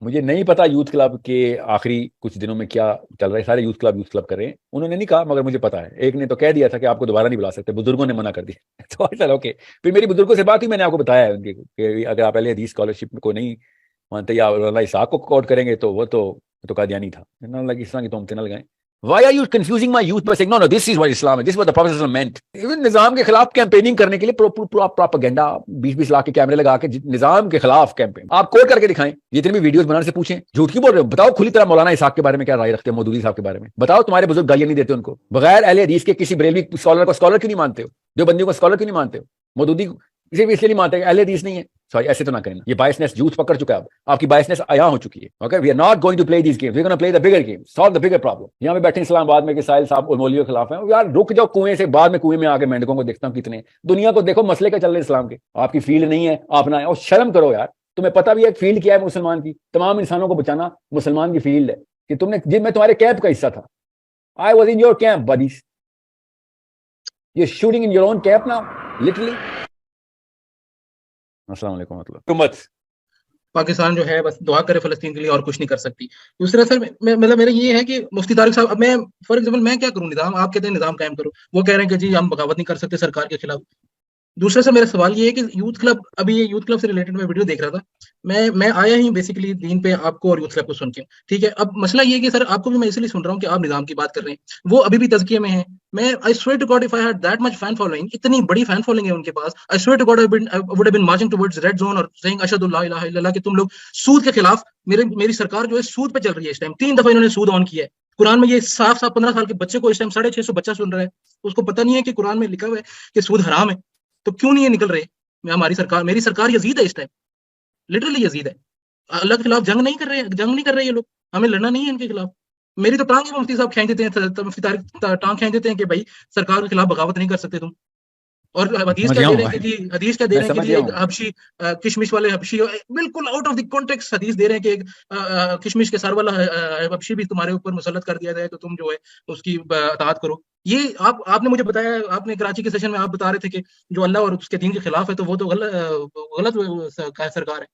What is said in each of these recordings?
मुझे नहीं पता यूथ क्लब के आखिरी कुछ दिनों में क्या चल रहा है। सारे यूथ क्लब कर रहे हैं। उन्होंने नहीं कहा, मगर मुझे पता है। एक ने तो कह दिया था कि आपको दोबारा नहीं बुला सकते, बुजुर्गों ने मना कर दिया। तो चलो ओके। फिर मेरी बुजुर्गों से बात हुई, मैंने आपको बताया है उनकी कि अगर आप पहले हदीस स्कॉलरशिप को नहीं मानते या अल्लाह इसाक को कोट करेंगे तो वो तो कादियानी था। इस तरह की तो हमसे न लगाएं। Why are you confusing my youth by saying no, this is what Islam is, this is what the Prophet meant? Even निजाम के खिलाफ कैंपेनिंग करने के लिए प्रोपेगेंडा 20-20 लाख के कैमरे लगा के निजाम के खिलाफ कैंपेन आप कोट करके दिखाएं। जितने भी वीडियोस बनाने से पूछें, झूठ क्यों बोल रहे हो? बताओ खुली तरह मौलाना इसाक के बारे में क्या राय रखते हो, मौदूदी साहब के बारे में बताओ। तुम्हारे बुजुर्ग गालियां नहीं देते उनको? बगैर अहले हदीस के किसी बरेलवी स्कॉलर को स्कॉलर क्यों नहीं मानते हो? जो बंदियों को स्कॉलर क्यों नहीं मानते हो? मौदूदी इसे भी इसलिए नहीं मानते अहले हदीस नहीं है। सॉरी, ऐसे तो ना कहना। ये बायसनेस यूथ पकड़ चुका है। अब आपकी बायसनेस आया हो चुकी है। Okay, we are not going to play this games, we are gonna play the bigger game, solve the bigger problem. यहाँ पे बैठे इस्लामाबाद में कि साहिल साहब और मौलवियों के खिलाफ हैं। यार रुक जाओ, कुएं से बाद में कुएं में आके मेंढकों को देखता हूँ कितने। दुनिया को देखो, मसले क्या चल रहे इस्लाम के। आपकी फील्ड नहीं है, आप ना और शर्म करो यार। तुम्हें पता भी है फील्ड क्या है मुसलमान की? तमाम इंसानों को बचाना मुसलमान की फील्ड है। कि तुमने जिन मैं तुम्हारे कैंप का हिस्सा था। I was in your camp buddies. You shooting in your own camp now literally. अस्सलाम वालेकुम। मतलब पाकिस्तान जो है बस दुआ करे फलस्तीन के लिए और कुछ नहीं कर सकती। दूसरा सर मतलब मेरा ये है कि मुफ्ती तारिक साहब, अब मैं फॉर एग्जांपल मैं क्या करूं? निजाम आप कहते हैं निजाम कायम करो, वो कह रहे हैं कि जी हम बगावत नहीं कर सकते सरकार के खिलाफ। दूसरा सर मेरा सवाल ये है कि यूथ क्लब, अभी ये यूथ क्लब से रिलेटेड मैं वीडियो देख रहा था। मैं आया ही बेसिकली दीन पे आपको और यूथ क्लब को सुन के। ठीक है, अब मसला ये है कि सर आपको भी मैं इसलिए सुन रहा हूँ कि आप निजाम की बात कर रहे हैं, वो अभी भी तज़किये में है। मैं I swear to God if I had that much fan following, इतनी बड़ी फैन फॉलोइंग है उनके पास, I swear to God I would have been marching towards red zone और सेइंग अशहदु ला इलाहा इल्लल्लाह कि तुम लोग सूद के खिलाफ, मेरी सरकार जो है सूद पे चल रही है इस टाइम। 3 दफा इन्होंने सूद ऑन किया है। कुरान में ये साफ साफ 15 साल के बच्चे को इस टाइम 650 बच्चा सुन रहा है, उसको पता नहीं है कि कुरान में लिखा हुआ है कि सूद हराम है। तो क्यों नहीं ये निकल रहे? हमारी सरकार, मेरी सरकार यजीद है इस टाइम, लिटरली यजीद है। अल्लाह के खिलाफ जंग नहीं कर रहे ये लोग। हमें लड़ना नहीं है इनके खिलाफ। मेरी तो टांग मुफ्ती साहब खींच देते हैं, मुफ्ती तारिक टांग खींच देते हैं कि भाई सरकार के खिलाफ बगावत नहीं कर सकते तुम। और हदीस समझ क्या गया दे हूँ रहे हैं कि भाई, जी, हदीस क्या दे मैं रहे हैं कि समझ जी गया एक हूँ। हबशी किशमिश वाले हबशी, बिल्कुल आउट ऑफ द कॉन्टेक्स्ट हदीस दे रहे हैं कि एक किशमिश के सर वाला हबशी भी तुम्हारे ऊपर मुसल्लत कर दिया जाए तो तुम जो है उसकी अताअत करो। ये आपने मुझे बताया, आपने कराची के सेशन में आप बता रहे थे कि जो अल्लाह और उसके दीन के खिलाफ है तो वो तो गलत सरकार है।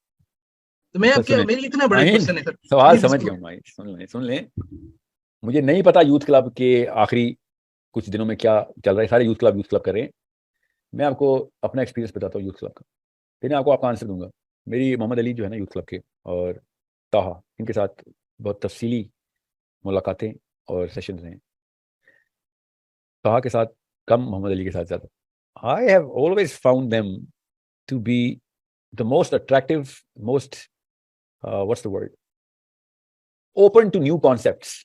तो मैं अच्छा अब क्या, सुने मेरी इतना बड़ा माइन, क्वेश्चन है सर, सवाल प्लीज समझ इसको। गया हूँ भाई। सुन लें। मुझे नहीं पता यूथ क्लब के आखिरी कुछ दिनों में क्या चल रहा है। सारे यूथ क्लब कर रहे हैं। मैं आपको अपना एक्सपीरियंस बताता हूँ यूथ क्लब का, फिर मैं आपको आंसर दूंगा। मेरी मोहम्मद अली जो है ना यूथ क्लब के, और ताहा, इनके साथ बहुत तफसीली मुलाकातें और सेशंस हैं। ताहा के साथ कम, मोहम्मद अली के साथ ज़्यादा। I have always found them to be the most attractive, most what's the word, open to new concepts.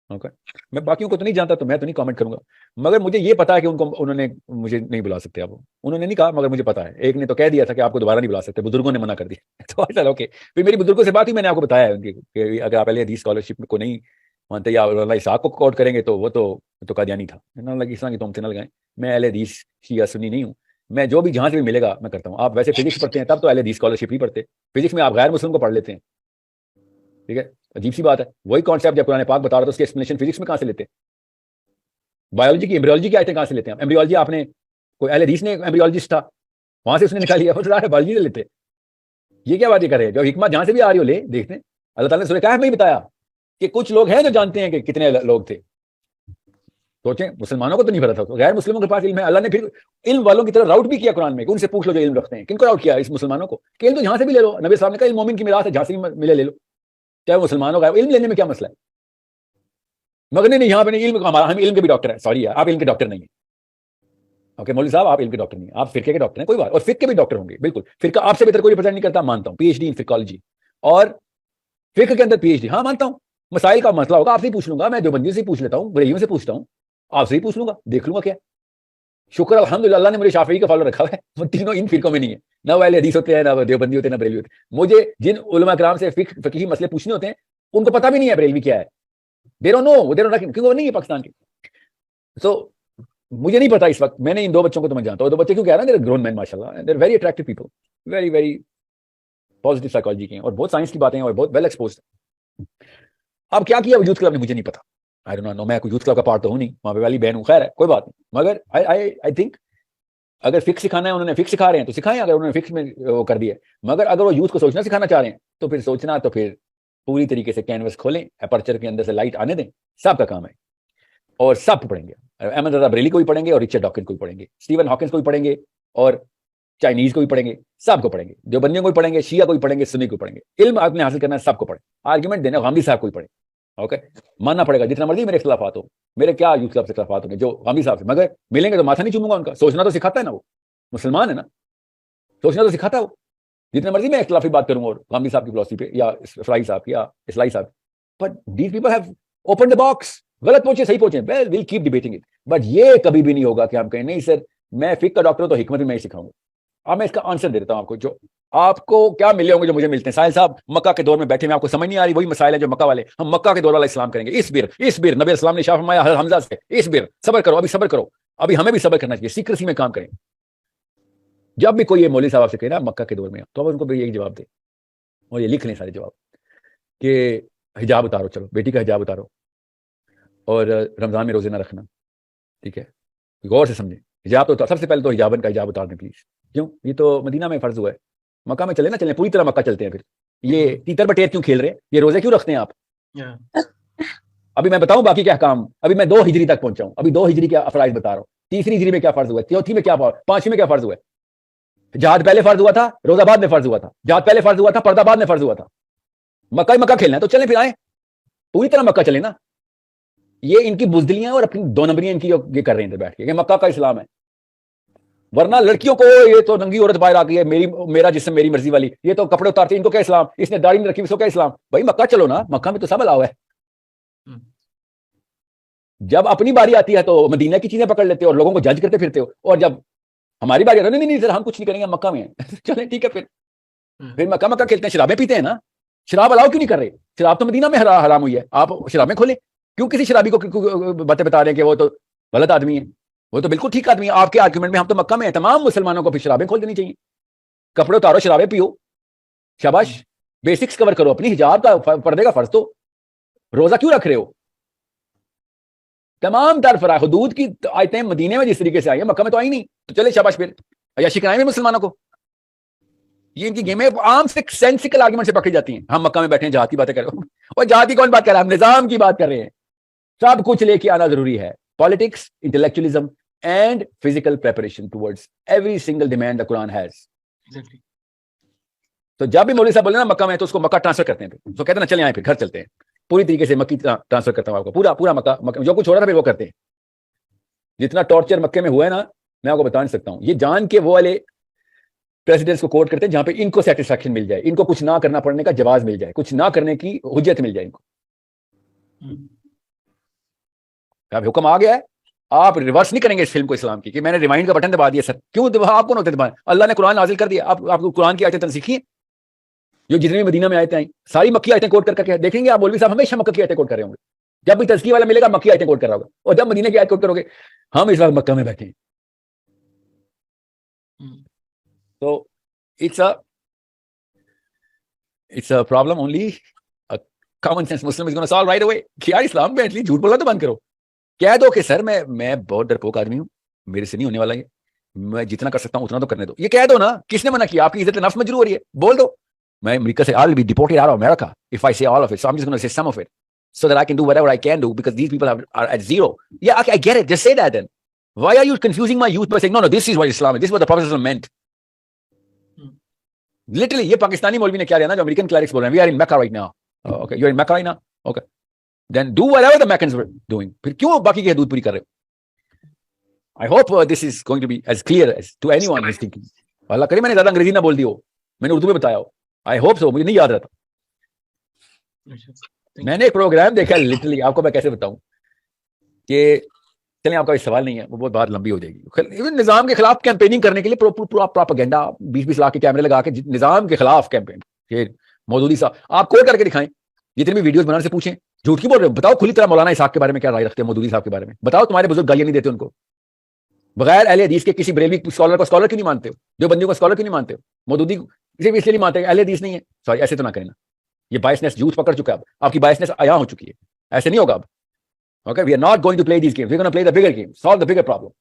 Okay, मैं बाकियों को तो नहीं जानता, तो मैं तो नहीं कमेंट करूंगा। मगर मुझे ये पता है कि उन्होंने मुझे नहीं बुला सकते। अब उन्होंने नहीं कहा, मगर मुझे पता है। एक ने तो कह दिया था कि आपको दोबारा नहीं बुला सकते, बुजुर्गों ने मना कर दिया। तो चलो ओके। फिर मेरी बुजुर्गों से बात हुई, मैंने आपको बताया है उनकी कि अगर आप पहले हदीस स्कॉलरशिप को नहीं मानते या अल्लाह इसाक को कोट करेंगे तो वो तो कादियानी था। इस तरह की तो हमसे न लगाएं। मैं अहले हदीस शिया सुन्नी नहीं हूँ। मैं जो भी जहां से भी मिलेगा मैं करता हूँ। आप वैसे फिजिक्स पढ़ते हैं तब तो अहले हदीस स्कॉलरशिप ही पढ़ते। फिजिक्स में आप गैर मुस्लिम को पढ़ लेते हैं। ठीक है, अजीब सी बात है। वही कॉन्सेप्ट जब कुरान पाक बता रहा था, उसकी एक्सप्लेनेशन फिजिक्स में कहां से लेते हैं? बायोलॉजी की, एम्ब्रियोलॉजी की आयतें कहां से लेते हैं? एम्ब्रियोलॉजी आपने, कोई अहले हदीस ने एम्ब्रियोलॉजिस्ट था, वहां से उसने निकाली है, वो तो बायोलॉजी से लेते। ये क्या बात ये कर रहे हैं? जो हिकमत जहां से भी आ रही हो ले, देखते हैं। अल्लाह ताला ने सूरह कहफ में ही बताया कि कुछ लोग हैं जो जानते हैं कि कितने लोग थे। सोचें, मुसलमानों को तो नहीं पता था, तो गैर मुस्लिमों के पास इल्म है। अल्लाह ने फिर इल्म वालों की तरह राउट भी किया कुरान में कि उनसे पूछ लो जो इल्म रखते हैं। किनको राउट किया? इस मुसलमानों को कि इल्म तो जहां से भी ले लो। नबी साहब ने कहा इल्म मोमिन की मिरास है, जहां से भी मिले ले लो, चाहे मुसलमानों का। इल्म लेने में क्या मसला है? मगर नहीं, यहाँ पे नहीं, इल्म हमारा, हम इल्म के भी डॉक्टर हैं। सॉरी, आप इल्म के डॉक्टर नहीं है। ओके मौलवी साहब, आप इल्म के डॉक्टर नहीं, आप फिरके के डॉक्टर हैं, कोई बात। और फिक के भी डॉक्टर होंगे, बिल्कुल। फिरका आपसे बेहतर कोई रिप्रेजेंट नहीं करता, मानता हूँ। पीएचडी इन फिकोलॉजी और फिक के अंदर पीएचडी, हाँ मानता हूँ। मसाइल का मसला होगा आपसे ही पूछ लूंगा, मैं देवबंदियों से पूछ लेता हूँ, बरेलियों से पूछता हूँ, आपसे ही पूछ लूंगा, देख लूंगा क्या। शुक्र अल्हम्दुलिल्लाह, अल्लाह ने मुझे शाफी का फॉलो रखा है। वो तीनों इन फिरकों में नहीं है, ना वो अहले हदीस होते हैं, ना देवबंदी होते हैं, ना बरेली होते हैं। मुझे जिन उलमा कराम से फिकही मसले पूछने होते हैं, उनको पता भी नहीं है बरेलवी क्या है। दे डोंट नो, क्योंकि वो नहीं है पाकिस्तान के। सो मुझे नहीं पता इस वक्त। मैंने इन दो बच्चों को तो मैं जानता हूँ। दो बच्चे क्यों कह रहा है, ग्रोन मैन माशाल्लाह, they are very attractive people, very very positive psychology के हैं, और बहुत साइंस की बातें हैं, और बहुत वेल एक्सपोज्ड। अब क्या किया यूथ क्लब ने मुझे नहीं पता। आई डोंट नो, मैं कोई यूथ क्लब का पार्ट तो हूं नहीं, वहां पे वाली बहन हूं, खैर है, कोई बात नहीं। मगर आई थिंक अगर फिक्स सिखाना है, उन्होंने फिक्स सिखा रहे हैं तो सिखाएं, अगर उन्होंने फिक्स में वो कर दिया है। मगर अगर वो यूथ को सोचना सिखाना चाह रहे हैं तो फिर सोचना, तो फिर पूरी तरीके से कैनवस खोलें, अपर्चर के अंदर से लाइट आने दें, सबका काम है। और सब पढ़ेंगे, अहमद रजा बरेली को भी पढ़ेंगे और रिचर्ड डॉकिंस को भी पढ़ेंगे, स्टीवन हॉकिंस को भी पढ़ेंगे और चाइनीज को भी पढ़ेंगे, सबको पढ़ेंगे, जो बंदियों को भी पढ़ेंगे, शिया को भी पढ़ेंगे, सुन्नी को पढ़ेंगे। इल्म आपने हासिल करना है, सबको पढ़े। आर्ग्यूमेंट देना गांधी साहब को भी पढ़े, ओके। मानना पड़ेगा जितना मर्जी मेरे खिलाफात हो, मेरे क्या यूथ क्लब से खिलाफात होंगे जो गांधी साहब से, मगर मिलेंगे तो माथा नहीं चूमूंगा उनका। सोचना तो सिखाता है ना, वो मुसलमान है ना, सोचना तो सिखाता है वो। जितने मर्जी मैं इख्तिलाफी बात करूंगा और गांधी साहब की फिलॉसफी पे या फलाई साहब की या इस्लाई साहब, but these people have open the box. गलत पहुंचे सही पहुंचे, well will keep debating it, but ये कभी भी नहीं होगा कि हम कहें नहीं सर मैं फिक का डॉक्टर हूं तो हिकमत भी मैं ही सिखाऊंगा। अब मैं इसका आंसर दे देता हूं आपको, जो आपको क्या मिले होंगे जो मुझे मिलते हैं। साहिल साहब मक्का के दौर में बैठे हुए, आपको समझ नहीं आ रही, वही मसाइल है जो मक्का वाले। हम मक्का के दौर वाला इस्लाम करेंगे। इस बिर नबी इस्लाम ने शाह फरमाया हमजा से, इस बिर सब्र करो, अभी सब्र करो, अभी हमें भी सब्र करना चाहिए, सीक्रेसी में काम करें। जब भी कोई ये मौलवी साहब आपसे कहे ना मक्का के दौर में, तो अब उनको भी यही जवाब दे, और ये लिख लें सारे जवाब, कि हिजाब उतारो, चलो बेटी का हिजाब उतारो, और रमजान में रोजे ना रखना, ठीक है। गौर से समझें, हिजाब तो सबसे पहले तो हिजाबन का हिजाब उतार दें प्लीज। क्यों? ये तो मदीना में फर्ज हुआ है, मक्का में चले ना चले, पूरी तरह मक्का चलते हैं। फिर ये तीतर बटेर क्यों खेल रहे हैं, ये रोजे क्यों रखते हैं आप? अभी मैं बताऊं बाकी क्या काम, अभी मैं 2 हिजरी तक पहुंचा हूं, अभी 2 हिजरी क्या फराइज बता रहा हूं। 3री हिजरी में क्या फर्ज हुआ है, 4थी में क्या फर्ज, 5वीं में क्या फर्ज हुआ है। जहाद पहले फर्ज हुआ था, रोजा बाद में फर्ज हुआ था। जहाद पहले फर्ज हुआ था, पर्दा बाद में फर्ज हुआ था। मक्का ही मक्का खेलना है तो चले फिर आए, पूरी तरह मक्का चले ना। ये इनकी बुजदिलियां और अपनी 2 नंबरियां इनकी ये कर रहे हैं बैठ के, मक्का का इस्लाम है। वरना लड़कियों को ये तो नंगी औरत बाहर आ गई है, मेरा जिस्म मेरी मर्जी वाली, ये तो कपड़े उतारते हैं, इनको क्या इस्लाम, इसने दाढ़ी नहीं रखी इसको क्या इस्लाम। भाई मक्का चलो ना, मक्का में तो सब अलाउ है। जब अपनी बारी आती है तो मदीना की चीजें पकड़ लेते हो और लोगों को जज करते फिरते हो, और जब हमारी बारी आती है नहीं सर हम कुछ नहीं करेंगे, मक्का में है चले ठीक है। फिर मक्का मक्का खेलते हैं, शराबें पीते हैं ना। शराब अलाउ क्यों नहीं कर रहे? शराब तो मदीना में हराम हुई है, आप शराबें खोले क्यों? किसी शराबी को बातें बता रहे हैं कि वो तो गलत आदमी है, वो तो बिल्कुल ठीक आदमी है। आपके आर्गुमेंट में हम तो मक्का में है, तमाम मुसलमानों को फिर शराबें खोल देनी चाहिए। कपड़े उतारो, शराबें पियो, शाबाश। बेसिक्स कवर करो अपनी, हिजाब का पर्दे का फर्ज तो, रोजा क्यों रख रहे हो? तमाम तर फरा हुदूद की आयतें मदीने में जिस तरीके से आई है, मक्का में तो आई नहीं, तो चले शाबाश। फिर अयाशी कराएं मुसलमानों को। ये इनकी गेमें आम से सेंसिकल आर्गुमेंट से पकड़ी जाती हैं। हम मक्का में बैठे हैं, जहाद की बातें कर रहे हो, और जहाद की कौन बात कर रहा है? हम निजाम की बात कर रहे हैं। सब कुछ लेके आना जरूरी है, politics, intellectualism and physical preparation towards every single demand the Quran has. तो जब भी मौलवी साहब बोले ना मक्का में, तो उसको मक्का ट्रांसफर करते हैं, तो कहते हैं ना चले आए फिर घर चलते हैं, पूरी तरीके से मक्की ट्रांसफर करता हूं आपको, पूरा मक्का जो कुछ हो रहा था फिर वो करते हैं। जितना टॉर्चर मक्के में हुआ है ना, मैं आपको बता नहीं सकता हूं। ये जान के वो वाले प्रेसिडेंट्स को कोट करते हैं जहां पे इनको सेटिस्फैक्शन मिल जाए, इनको कुछ ना करना पड़ने का जवाब मिल जाए, कुछ ना करने की हुज्जत मिल जाए इनको। अब हुक्म आ गया है, आप रिवर्स नहीं करेंगे इस फिल्म को इस्लाम की, कि मैंने रिवाइंड का बटन दबा दिया सर। क्यों आप कौन होते दबाएं? अल्लाह ने कुरान नाजिल कर दिया, आपको कुरान की आयतें तनसीखी है, जो जितनी भी मदीना में आयतें आई सारी मक्की आयतें कोट करके देखेंगे आप। मौलवी साहब हमेशा मक्का की आयतें कोट कर रहे होंगे, जब भी तज़किया वाला मिलेगा मक्की आयतें कोट कर रहा होगा, और जब मदीने की आयत कोट करोगे, हम इस वक्त मक्का में बैठे हैं। तो it's a problem only a common sense Muslim is going to solve right away। कि यार इस्लाम में एटलीस्ट झूठ बोलना तो बंद करो, कह दो कि सर मैं बहुत डरपोक आदमी हूँ, मेरे से नहीं होने वाला ये, मैं जितना कर सकता हूँ उतना तो करने दो। ये कह दो ना, किसने मना किया? आपकी इज्जत नफ्स मजरूर हो रही है, बोल दो। मैं अमेरिका से I'll be deported out of America if I say all of it, so I'm just going to say some of it so that I can do whatever I can do because these people are at zero। Yeah, okay, I get it, just say that then। Why are you confusing my youth by saying no this is what Islam is, this is what the Prophet meant। Literally ये पाकिस्तानी मौलवी ने क्या लिया ना, जो American clerics बोल रहे हैं, we are in Mecca right now, okay you are in Mecca right now, okay then do whatever the Meccans were doing. फिर क्यों बाकी की हदूद पूरी कर रहे हो? I hope this is going to be as clear as to anyone who is thinking. अल्लाह करे मैंने ज्यादा अंग्रेजी ना बोल दी हो, मैंने उर्दू में बताया हो, आई होप सो, मुझे नहीं याद रहता। मैंने एक प्रोग्राम देखा लिटरली, आपको मैं कैसे बताऊं कि चलें आपका कोई सवाल नहीं है, वो बहुत बात लंबी हो जाएगी। निजाम के खिलाफ कैंपेनिंग करने के लिए पूरा प्रोपेगेंडा 20-20 लाख के कैमरे लगा के निजाम के खिलाफ कैंपेन। फिर मौदूदी साहब आप कोड करके दिखाएं, जितने भी वीडियोस बनाने से पूछें झूठ क्यों बोल रहे हो, बताओ खुली तरह मौलाना इसहाक के बारे में क्या राय रखते हैं, मौदूदी साहब के बारे में बताओ। तुम्हारे बुजुर्ग गालियां नहीं देते उनको, बगैर अहले हदीस के किसी बरेलवी स्कॉलर को स्कॉलर क्यों नहीं मानते हो, जो बंदियों को स्कॉलर क्यों नहीं मानते हो? मौदूदी सिर्फ इसलिए नहीं मानते अहले हदीस नहीं है, सॉरी ऐसे तो ना कहना, ये बायसनेस यूथ पकड़ चुका है, आपकी बायसनेस आया हो चुकी है, ऐसे नहीं होगा अब। Okay, we are not going to play these games. We're going to play the bigger game, solve the bigger problem.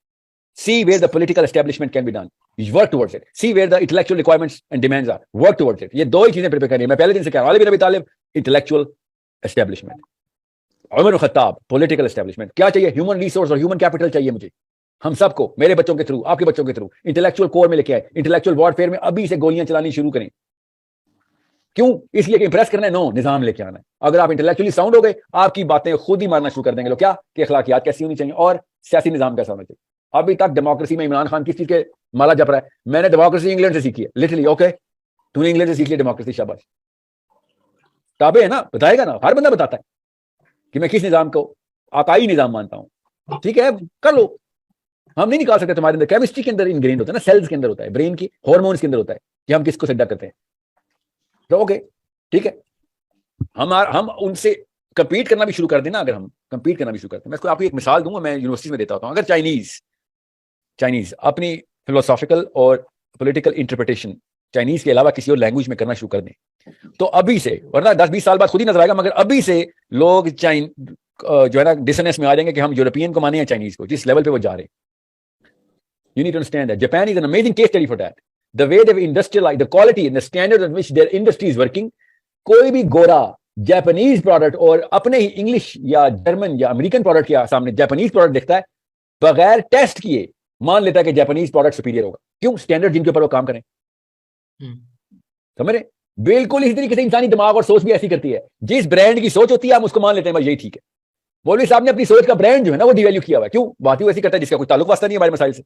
See where the political establishment can be done. You work towards it. See where the intellectual requirements and demands are. Work towards it. ये दो ही चीजें prepare करनी है. मैं पहले दिन से कह रहा हूं, Ali bin Abi Talib, intellectual establishment. Umar Khattab, political establishment. क्या चाहिए? Human resource और human capital चाहिए मुझे. हम सबको, मेरे बच्चों के थ्रू, आपके बच्चों के थ्रू, इंटेलेक्चुअल कोर में लेके आए. इंटेलेक्चुअल वॉरफेयर में अभी से गोलियां चलानी शुरू करें. क्यों? इसलिए कि इंप्रेस करना है? नो, निजाम लेके आना है. अगर आप इंटेलेक्चुअली साउंड हो गए, आपकी बातें खुद ही मानना शुरू कर देंगे लोग. क्या कि अखलाकियात कैसी होनी चाहिए और सियासी निजाम कैसा होना चाहिए. अभी तक डेमोक्रेसी में इमरान खान किस चीज के माला जप रहा है? मैंने डेमोक्रेसी इंग्लैंड से सीखी है. लिटरली, ओके, तूने इंग्लैंड से सीख लिया डेमोक्रेसी, शाबाश. ताबे है ना, बताएगा ना, हर बंदा बताता है कि मैं किस निजाम को आकाई निजाम मानता हूं. ठीक है, कर लो. हम नहीं निकाल सकते. तुम्हारे अंदर केमिस्ट्री के अंदर इनग्रेन होता है ना, सेल्स के अंदर होता है, ब्रेन की हार्मोन्स के अंदर होता है कि हम किसको सिद्धा करते हैं. तो ओके, ठीक है, हम उनसे कंपीट करना भी शुरू कर देना. अगर हम कंपीट करना भी शुरू करते हैं, मैं आपको एक मिसाल दूंगा, मैं यूनिवर्सिटी में देता होता हूं. अगर चाइनीज अपनी फिलोसॉफिकल और पॉलिटिकल इंटरप्रिटेशन चाइनीज के अलावा किसी और लैंग्वेज में करना शुरू कर दें, तो अभी से, वरना 10-20 साल बाद खुद ही नजर आएगा, मगर अभी से लोग जो है ना डिसनेस में आ जाएंगे कि हम यूरोपियन को माने या चाइनीज को, जिस लेवल पे वो जा रहे हैं. You need to understand that Japan is an amazing case study for that. The way they've industrialized, the quality and the standard at which their industry is working. कोई भी गोरा जापानीज प्रोडक्ट और अपने ही इंग्लिश या German या American product के सामने Japanese product देखता है, बगैर टेस्ट किए मान लेता है कि जापानीज प्रोडक्ट सुपीरियर होगा. क्यों? स्टैंडर्ड जिनके ऊपर वो काम करें. समझ रहे? बिल्कुल इसी तरीके से इंसानी दिमाग और सोच भी ऐसी करती है. जिस ब्रांड की सोच होती है हम उसको मान लेते हैं, बस यही ठीक है. मौलवी साहब ने अपनी सोच का ब्रांड जो है ना वो डिवैल्यू किया हुआ है. क्यों? बात ही ऐसी करता है जिसका कोई ताल्लुक वास्ता नहीं है हमारे मसाइल से.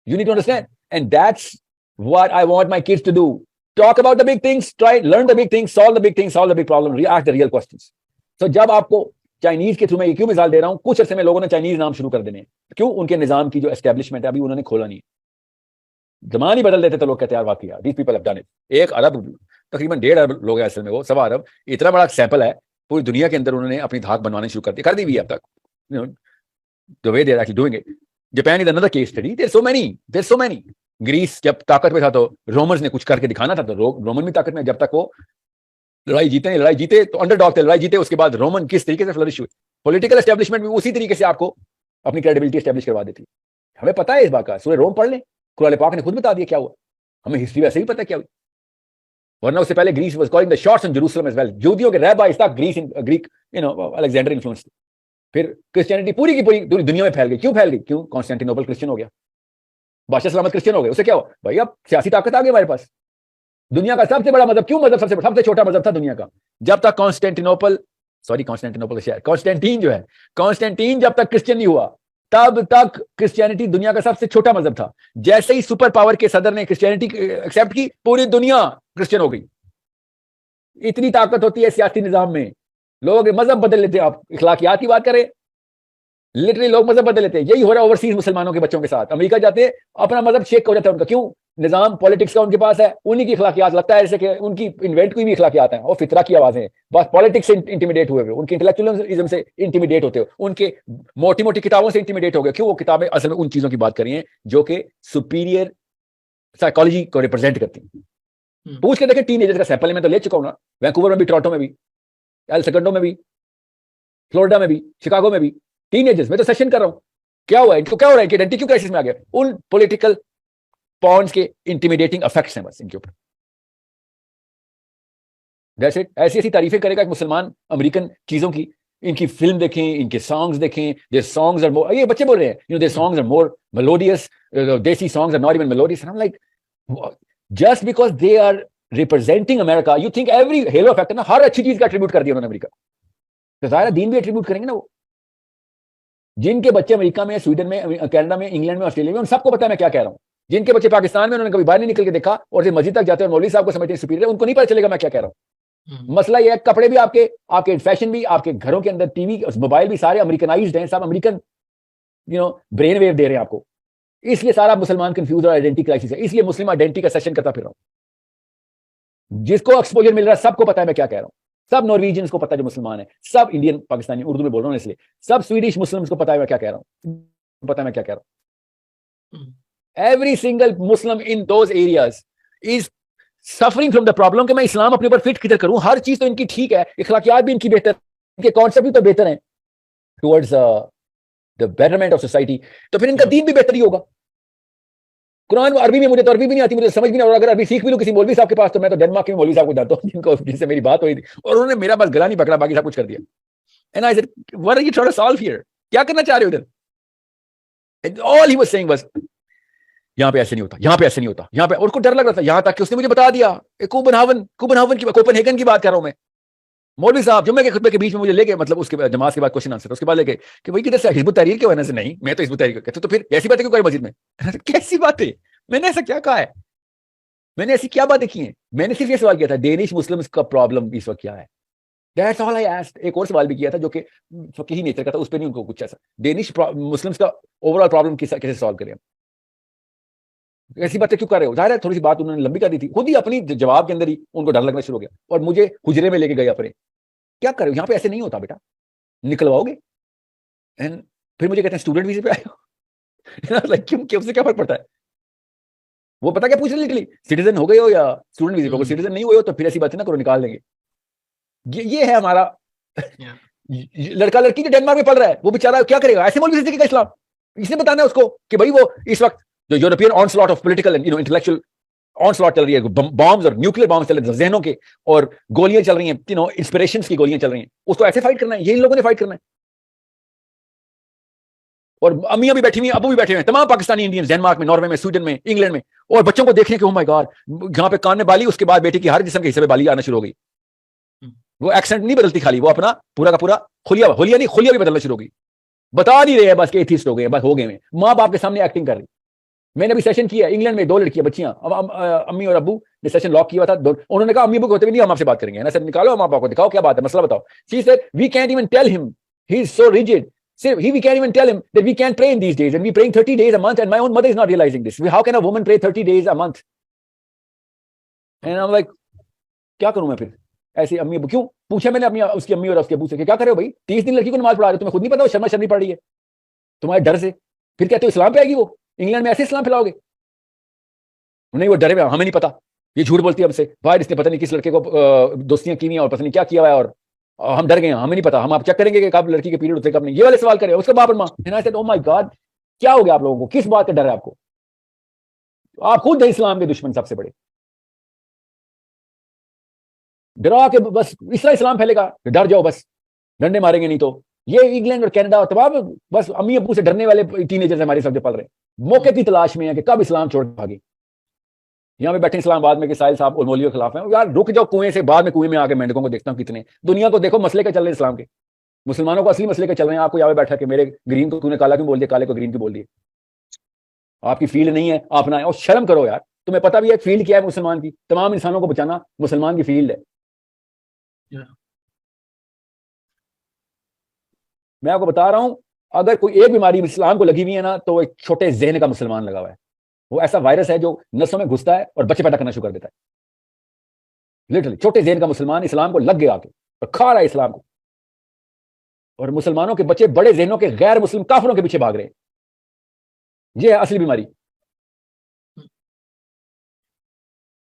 You need to understand, and that's what I want my kids to do. Talk about the big things, learn the big things, solve the big things, solve the big problem, react the real questions. So जब आपको Chinese के through मैं क्यों मिसाल दे रहा हूं, कुछ अर्से में लोगों ने चाइनीज नाम शुरू कर देने हैं. क्यों? उनके निजाम की जो एस्टेब्लिशमेंट है अभी उन्होंने खोला नहीं. जमान ही बदल देते तो लोग कहते हैं यार वाकई यार, these people have done it. 1 अरब, तकरीबन 1.5 अरब लोग हैं असल में, वो 1.25 अरब, इतना बड़ा सैंपल है पूरी दुनिया के अंदर. उन्होंने अपनी धाक बनवाने शुरू कर दी हुई है अब तक. The way they're actually doing it. Japan is another case study. There's so many. Greece जब ताकत में था तो रोमन्स ने कुछ करके दिखाना था, तो रोमन भी ताकत में. जब तक वो लड़ाई जीते तो अंडरडॉग थे, लड़ाई जीते, उसके बाद रोमन किस तरीके से फ्लरिश हुए. पॉलिटिकल एस्टेब्लिशमेंट भी उसी तरीके से आपको अपनी क्रेडिबिलिटी एस्टेब्लिश करवा देती है. हमें पता है इस बात का. सूरह रोम पढ़ लें, कुरान पाक ने खुद बता दिया क्या हुआ. हमें हिस्ट्री वैसे ही पता क्या हुई. वरना उससे पहले Greece was calling the shots on Jerusalem as well. यहूदियों के रैबाइस तक ग्रीक अलेक्जेंडर इन्फ्लुएंस. फिर क्रिश्चियनिटी पूरी की पूरी दुनिया में फैल गई. क्यों फैल गई? क्यों? कॉन्स्टेंटिनोपल क्रिश्चियन हो गया, बादशाह सलामत क्रिश्चियन हो गए. उससे क्या हुआ भाई? अब सियासी ताकत आ गई हमारे पास. दुनिया का सबसे बड़ा मजहब, क्यों मजहब सबसे छोटा मजहब था दुनिया का, जब तक कॉन्स्टेंटीन जब तक क्रिश्चियन नहीं हुआ, तब तक क्रिश्चियनिटी दुनिया का सबसे छोटा मजहब था. जैसे ही सुपर पावर के सदर ने क्रिश्चियनिटी एक्सेप्ट की, पूरी दुनिया क्रिश्चियन हो गई. इतनी ताकत होती है सियासी निजाम में. लोग मजहब बदल लेते हैं. आप इखलाकियात की बात करें, लिटरली लोग मजहब बदल लेते हैं. यही हो रहा है ओवरसीज मुसलमानों के बच्चों के साथ. अमेरिका जाते हैं, अपना मजहब शेक हो जाता है उनका. क्यों? निजाम पॉलिटिक्स का उनके पास है, उन्हीं की इखलाकियात. लगता है जैसे कि उनकी इन्वेंट कोई भी इखलाकियात हैं और फितरा की आवाजें हैं. बस पॉलिटिक्स से इंटिमिडेट हुए, उनके इंटेलेक्चुअलिज्म से इंटिमिडेट होते हो, उनके मोटी मोटी किताबों से इंटिमिडेट हो गए. क्यों? वो किताबें असल में उन चीजों की बात कर रही हैं जो कि सुपीरियर साइकोलॉजी को रिप्रेजेंट करती हैं. पूछ के देखें, टीनेजर्स का सैंपल मैं तो ले चुका हूं ना, वैंकूवर में भी, टोरंटो में भी, एल सेकंडो में भी, फ्लोरिडा में भी, शिकागो में भी. टीनेजर्स में तो सेशन कर रहा हूं. क्या हुआ इनको? क्या हो रहा है? आइडेंटिटी क्यों क्राइसिस में आ गया? उन पॉलिटिकल पॉन्स के इंटिमिडेटिंग इफेक्ट्स हैं बस इनके ऊपर. That's it. ऐसी तारीफें करेगा एक मुसलमान अमेरिकन चीजों की. इनकी फिल्म देखें, इनके सॉन्ग्स देखें. देयर सॉन्ग्स आर मोर, ये बच्चे बोल रहे हैं, their songs are more melodious. Desi songs are not even melodious. I am like, just because they are representing America, you think every halo effect ना, हर अच्छी चीज का एट्रीब्यूट कर दिया उन्होंने अमेरिका. तो ज़ाहिर दीन भी एट्रीब्यूट करेंगे ना वो. जिनके बच्चे अमेरिका में, स्वीडन में, कनाडा में, इंग्लैंड में, ऑस्ट्रेलिया में, उन सबको पता है मैं क्या कह रहा हूं. जिनके बच्चे पाकिस्तान में, उन्होंने कभी बाहर नहीं निकल के देखा और फिर मस्जिद तक जाते हैं और मौलवी साहब को समझते हैं सुपीरियर, उनको नहीं पता चलेगा मैं क्या कह रहा हूं. मसला ये है, कपड़े भी आपके फैशन भी, आपके घरों के अंदर टीवी मोबाइल भी सारे अमेरिकनाइज्ड हैं. सब अमेरिकन ब्रेन वेव दे रहे हैं आपको. इसलिए सारा मुसलमान कंफ्यूज और आइडेंटिटी क्राइसिस है. इसलिए मुस्लिम आइडेंटिटी का सेशन करता फिर रहा हूं. जिसको एक्सपोजर मिल रहा है सबको पता है मैं क्या कह रहा हूं. सब नॉर्वेजियंस को पता है जो मुसलमान है, सब इंडियन पाकिस्तानी, उर्दू में बोल रहा हूं इसलिए, सब स्वीडिश मुस्लिम्स को पता है मैं क्या कह रहा हूं. पता है मैं क्या कह रहा हूं. Every single Muslim in those areas is suffering from the problem कि मैं इस्लाम अपने ऊपर फिट किधर करूं. हर चीज तो इनकी ठीक है, इखलाकियात भी इनकी बेहतर, इनके कॉन्सेप्ट भी तो बेहतर हैं towards the betterment of society, तो फिर इनका दीन भी बेहतर ही होगा। कुरान अरबी में, मुझे तो अरबी भी नहीं आती, मुझे समझ भी नहीं, और अगर अरबी सीख भी लूं किसी मौलवी साहब के पास, तो मैं तो डेनमार्क के मौलवी साहब को जानता हूं जिनको, जिनसे मेरी बात हुई थी, और उन्होंने मेरा बस गला नहीं पकड़ा, बाकी सब कुछ कर दिया। And I said what are you trying to solve here, क्या करना चाह रहे हो इधर? ऑल ही वाज सेइंग बस यहाँ पे ऐसे नहीं होता, यहाँ पे ऐसे नहीं होता, यहाँ पे, और उसको डर लग रहा था, यहाँ तक कि उसने मुझे बता दिया कोपनहेगन की बात कर रहा हूं मैं। मौलवी साहब जुम्मे के खुतबे के बीच में मुझे लेके, मतलब उसके जमात के बाद क्वेश्चन आंसर, उसके बाद लेके कि भाई किधर से, हिजबुत तहरीर के वजह से? नहीं, मैं तो हिजबुत तहरीर कहते, तो फिर ऐसी बातें क्यों करें मस्जिद में? कैसी बातें, मैंने ऐसा क्या कहा है, मैंने ऐसी क्या बातें की हैं? मैंने सिर्फ ये सवाल किया था डेनिश मुस्लिम्स का प्रॉब्लम इस वक्त क्या है, दैट्स ऑल आई आस्क्ड। एक और सवाल भी किया था जो कि फकीही नेचर का था, उस पर नहीं उनको कुछ ऐसा, डेनिश मुस्लिम्स का ओवरऑल प्रॉब्लम कैसे सॉल्व करें, ऐसी बातें क्यों कर रहे हो? जाहिर है थोड़ी सी बात उन्होंने लंबी कर दी थी, खुद ही अपनी जवाब के अंदर ही उनको डर लगना शुरू हो गया, और मुझे हुजरे में लेके गए अपने, क्या कर रहे हो यहाँ पे, ऐसे नहीं होता बेटा, निकलवाओगे। एंड फिर मुझे कहते हैं स्टूडेंट वीजे पे आए हो। लाइक क्यों, उससे क्या फर्क पड़ता है? वो पता क्या पूछ रहे, लिटरली सिटीजन हो गए हो या स्टूडेंट वीजे पे, सिटीजन नहीं हुए हो तो फिर ऐसी बातें ना करो, निकाल देंगे। ये है हमारा लड़का लड़की जो डेनमार्क में पढ़ रहा है, वो बेचारा क्या करेगा, ऐसे मौलवी से सीखेगा इस्लाम? इसने बताना है उसको कि भाई वो इस वक्त जो European onslaught of political and intellectual onslaught चल रही है, बॉम्ब्स और न्यूक्लियर बॉम्ब चल रहे हैं जहनों के, और गोलियां चल रही हैं, इंस्पिरेशंस की गोलियां चल रही हैं, उसको ऐसे फाइट करना है, ये इन लोगों ने फाइट करना है। और अम्मियां भी बैठी हुई हैं, अबू भी बैठे हुए हैं, तमाम पाकिस्तानी इंडियंस, डेनमार्क में, नॉर्वे में, स्वीडन में, इंग्लैंड में, और बच्चों को देखने के ओ माय गॉड, यहाँ पे कान में बाली, उसके बाद बेटे की हर जिस्म के हिस्से में बाली आना शुरू हो गई। वो एक्सेंट नहीं बदलती खाली, वो अपना पूरा का पूरा होलिया नहीं, खुलिया भी बदलना शुरू हो गई। बता नहीं रहे हैं बस कि एथिस्ट हो गए, बस हो गए हैं, माँ बाप के सामने एक्टिंग कर रही। मैंने भी सेशन किया इंग्लैंड में, 2 लड़कियां बच्चियां, अम्मी और अब्बू ने सेशन लॉक किया था, उन्होंने कहा अम्मी अब्बू होते भी नहीं, हम आपसे बात करेंगे ना सर, निकालो माँ बाप को, दिखाओ क्या बात है, मसला बताओ। She said we can't even tell him, he is so rigid, we can't even tell him that we can't pray in these days, and we praying 30 days a month, and my own mother is not realizing this. How can a woman pray 30 days a month? And I'm like, क्या करूं मैं फिर? ऐसी अम्मी अब्बू क्यों पूछा मैंने अपनी, उसकी अम्मी और उसके अब्बू से कि क्या कर रहे हो भाई, 30 दिन लड़की को नमाज पढ़ा रहे हो, तुम्हें खुद नहीं पता वो शर्मा शर्मी पढ़ रही है तुम्हारे डर से, फिर कहते हो इस्लाम पे आएगी वो, इंग्लैंड में ऐसे इस्लाम फैलाओगे? नहीं वो डरे हुए, हमें नहीं पता, ये झूठ बोलती है हमसे, भाई इसने पता नहीं किस लड़के को दोस्तियां की और पता नहीं क्या किया हुआ है, और हम डर गए, हमें नहीं पता, हम आप चेक करेंगे कि कब लड़की के पीरियड उतरे कब नहीं, ये वाले सवाल करें उसका बाप और माँ। ओ माय गॉड, क्या हो गया आप लोगों को, किस बात का डर है आपको? आप खुद इस्लाम के दुश्मन सबसे बड़े, डरा के बस इस तरह इस्लाम फैलेगा, डर जाओ बस, डंडे मारेंगे नहीं तो। ये इंग्लैंड और कनाडा और तमाम बस अम्मी अब्बू से डरने वाले टीनेजर्स हमारे सब पल रहे हैं, मौके की तलाश में है कि कब इस्लाम छोड़ भागे। यहाँ पे बैठे इस्लामाबाद में कि साहिल साहब और मौलवियों के खिलाफ हैं, यार रुक जाओ कुएं से, बाद में कुएं में आके मेंढकों को देखता हूँ कितने, दुनिया को देखो मसले के चल रहे हैं इस्लाम के, मुसलमानों को असली मसले के चल रहे हैं, आपको यहाँ पे बैठा कि मेरे ग्रीन को तूने काला क्यों बोल दिया, काले को ग्रीन क्यों बोल दिया, आपकी फील्ड नहीं है आप ना, और शर्म करो यार, तुम्हें पता भी है फील्ड क्या है मुसलमान की, तमाम इंसानों को बचाना मुसलमान की फील्ड है। मैं आपको बता रहा हूं, अगर कोई एक बीमारी इस्लाम को लगी हुई है ना, तो एक छोटे ज़हन का मुसलमान लगा हुआ है, वो ऐसा वायरस है जो नसों में घुसता है और बच्चे पैदा करना शुरू कर देता है। लिटरली छोटे ज़हन का मुसलमान इस्लाम को लग गया आके और खा रहा है इस्लाम को, और मुसलमानों के बच्चे बड़े ज़हनों के गैर मुस्लिम काफिरों के पीछे भाग रहे हैं। ये है असली बीमारी,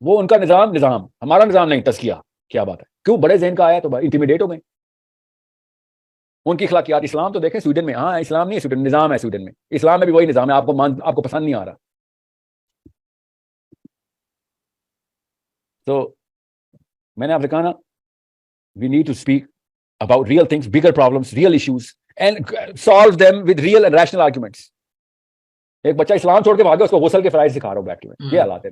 वो उनका निजाम, हमारा निजाम नहीं, तज़किया। क्या बात है, क्यों बड़े ज़हन का आया तो इंटिमिडेट हो गए, उनकी अखलाकियात। इस्लाम तो देखें स्वीडन में, हाँ इस्लाम नहीं है स्वीडन, निजाम है स्वीडन में, इस्लाम में भी वही निजाम है, आपको पसंद नहीं आ रहा। तो मैंने आपसे कहा ना, we need to speak about real things, bigger problems, real issues, and solve them with real and rational arguments. एक बच्चा इस्लाम छोड़ के भागे, उसको गुस्ल के फराइज सिखा रहा हूं बैठ के मैं, ये हालात है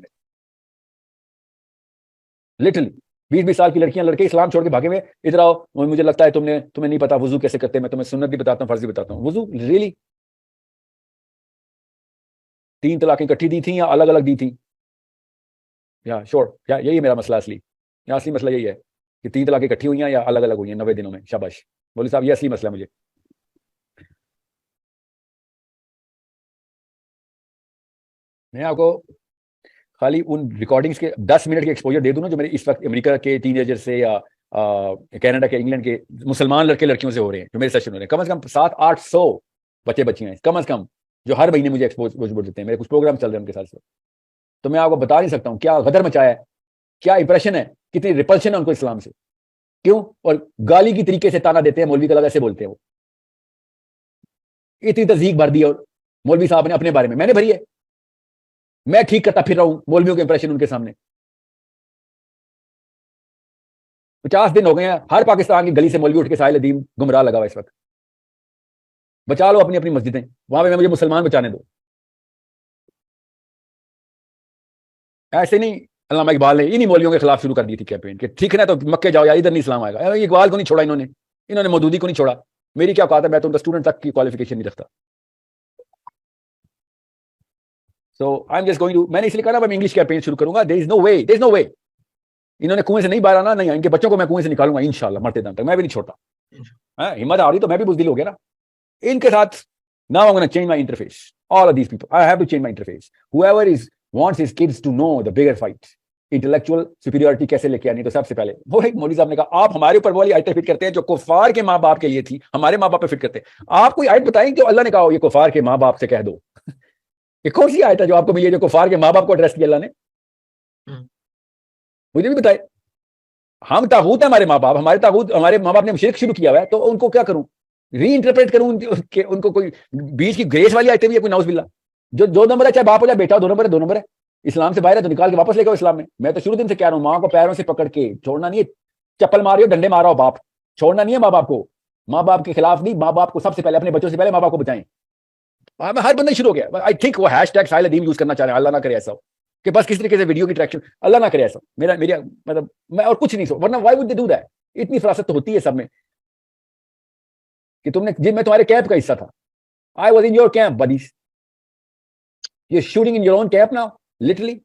लिटरली। 20-20 साल की लड़कियां लड़के इस्लाम छोड़ के भागे हुए, इधर आओ मुझे लगता है तुम्हें नहीं पता वुजू कैसे करते, मैं तुम्हें सुन्नत भी बताता हूं, फर्ज भी बताता हूं। वुजू रियली 3 तलाकें इकट्ठी दी थी या अलग अलग दी थी? या श्योर, या यही मेरा मसला असली, या असली मसला यही है कि 3 तलाकें इकट्ठी हुई हैं या अलग अलग हुई हैं 90 दिनों में। शाबाश बोली साहब, ये असली मसला मुझे। मैं आपको खाली उन रिकॉर्डिंग्स के 10 मिनट के एक्सपोजर दे दूं ना, जो मेरे इस वक्त अमेरिका के टीनेजर से या कनाडा के, इंग्लैंड के मुसलमान लड़के लड़कियों से हो रहे हैं, जो मेरे सेशन हो रहे हैं, कम से कम 700-800 बच्चे बच्चियां हैं कम से कम, जो हर महीने मुझे एक्सपोजर देते हैं, मेरे कुछ प्रोग्राम चल रहे हैं उनके साथ। तो मैं आपको बता नहीं सकता हूँ क्या गदर मचाया है, क्या इंप्रेशन है, कितनी रिपल्शन है उनको इस्लाम से, क्यों, और गाली की तरीके से ताना देते हैं, मौलवी का लगा ऐसे बोलते हैं वो। इतनी तस्दीक भर दी और मौलवी साहब ने अपने बारे में, मैंने भरी है। मैं ठीक करता फिर रहा हूं मौलवियों के इंप्रेशन उनके सामने। 50 दिन हो गए हैं, हर पाकिस्तान की गली से मौलवी उठ के साहिल अदीम गुमराह लगा हुआ इस वक्त। बचा लो अपनी अपनी मस्जिदें, वहां पे मुझे मुसलमान बचाने दो। ऐसे नहीं अल्लामा इकबाल ने इन्हीं मौलवियों के खिलाफ शुरू कर दी थी कैंपेन कि ठीक है तो मक्के जाओ यार, इधर नहीं इस्लाम आएगा। इकबाल को नहीं छोड़ा इन्होंने मौदूदी को नहीं छोड़ा। मेरी क्या औकात है, मैं तो उनका स्टूडेंट तक की क्वालिफिकेशन नहीं रखता। So I am just going to, मैंने इसलिए कहा ना मैं इंग्लिश कैंपेन शुरू करूंगा। There is no way. इन्होंने कुएं से नहीं बाहर आना, नहीं इनके बच्चों को मैं कुएं से निकालूंगा इंशाल्लाह, मरते दम तक। मैं भी नहीं छोड़ता। हिम्मत आ रही तो मैं भी बुज़दिल हो गया ना इनके साथ। Now I am gonna change my interface, all of these people I have to change my interface. Whoever is wants his kids to know the bigger fight, intellectual superiority कैसे लेके आनी, तो सबसे पहले वो एक मौलवी साहब ने कहा आप हमारे ऊपर वाली आयतें फिट करते हैं जो कुफार के माँ बाप के लिए थी, हमारे माँ बाप पे फिट करते हैं। आप कोई आयत बताएं जो अल्लाह ने कहा ये कुफार के माँ बाप से कह दो। ये कौन सी आयत है जो आपको मिली है जो कुफार के माँ बाप को एड्रेस किया अल्लाह ने? मुझे भी बताए। हम तागूत है, हमारे माँ बाप, हमारे तागूत, हमारे माँ बाप ने शिरक शुरू किया हुआ है, तो उनको क्या करूं, री इंटरप्रेट करूं उनको कोई बीच की ग्रेस वाली आयतें भी है कोई, नाउज़ुबिल्लाह। जो दो नंबर है, चाहे बाप हो चाहे बेटा हो, दो नंबर है, दो नंबर है। इस्लाम से बाहर है तो निकाल के वापस लेकर इस्लाम में। मैं तो शुरू दिन से कह रहा हूं, माँ को पैरों से पकड़ के छोड़ना नहीं है। चप्पल मारियो, डंडे मारो, बाप छोड़ना नहीं है। माँ बाप को, माँ बाप के खिलाफ नहीं, माँ बाप को सबसे पहले, अपने बच्चों से पहले माँ बाप को बचाएं। हर बंदा शुरू हो गया। आई थिंक वो हैशटैग साहिल अदीम यूज करना चाह रहे हैं। अल्लाह ना करे ऐसा हो कि बस किस तरीके से वीडियो की ट्रैक्शन, अल्लाह ना करे ऐसा। मेरा मतलब मैं और कुछ नहीं सो, वरना why would they do that? इतनी फरासत तो होती है सब में कि तुमने, जिन मैं तुम्हारे कैंप का हिस्सा था, I was in your camp buddies, you are shooting in your own camp now literally.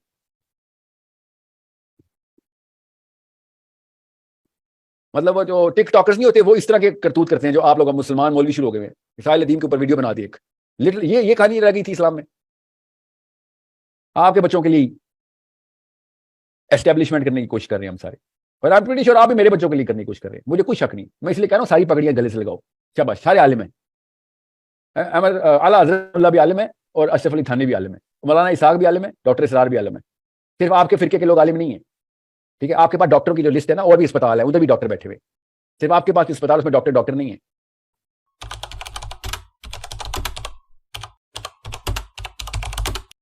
मतलब वो जो टिकटॉकर्स नहीं होते, वो इस तरह के करतूत करते हैं जो आप लोग मुसलमान मौलवी शुरू हो गए हैं। साहिल अदीम के ऊपर वीडियो बना दी एक, लिटरली ये कहानी रह गई थी इस्लाम में। आपके बच्चों के लिए एस्टेब्लिशमेंट करने की कोशिश कर रहे हैं हम सारे, और आई एम प्रीटी श्योर आप भी मेरे बच्चों के लिए करने की कोशिश कर रहे हैं। मुझे कोई शक नहीं, मैं इसलिए कह रहा हूँ सारी पगड़ियां गले से लगाओ। शाबाश, सारे आलिम हैं। आला हज़रत भी आलिम है और अशरफ अली थानी भी आलिम है, मौलाना इसाक भी आलिम है, डॉक्टर इसरार भी आलिम है। सिर्फ आपके फिरके के लोग आलिम नहीं है, ठीक है? आपके पास डॉक्टरों की जो लिस्ट है ना, और भी अस्पताल है, उधर भी डॉक्टर बैठे हुए। सिर्फ आपके पास अस्पताल, उसमें डॉक्टर नहीं है।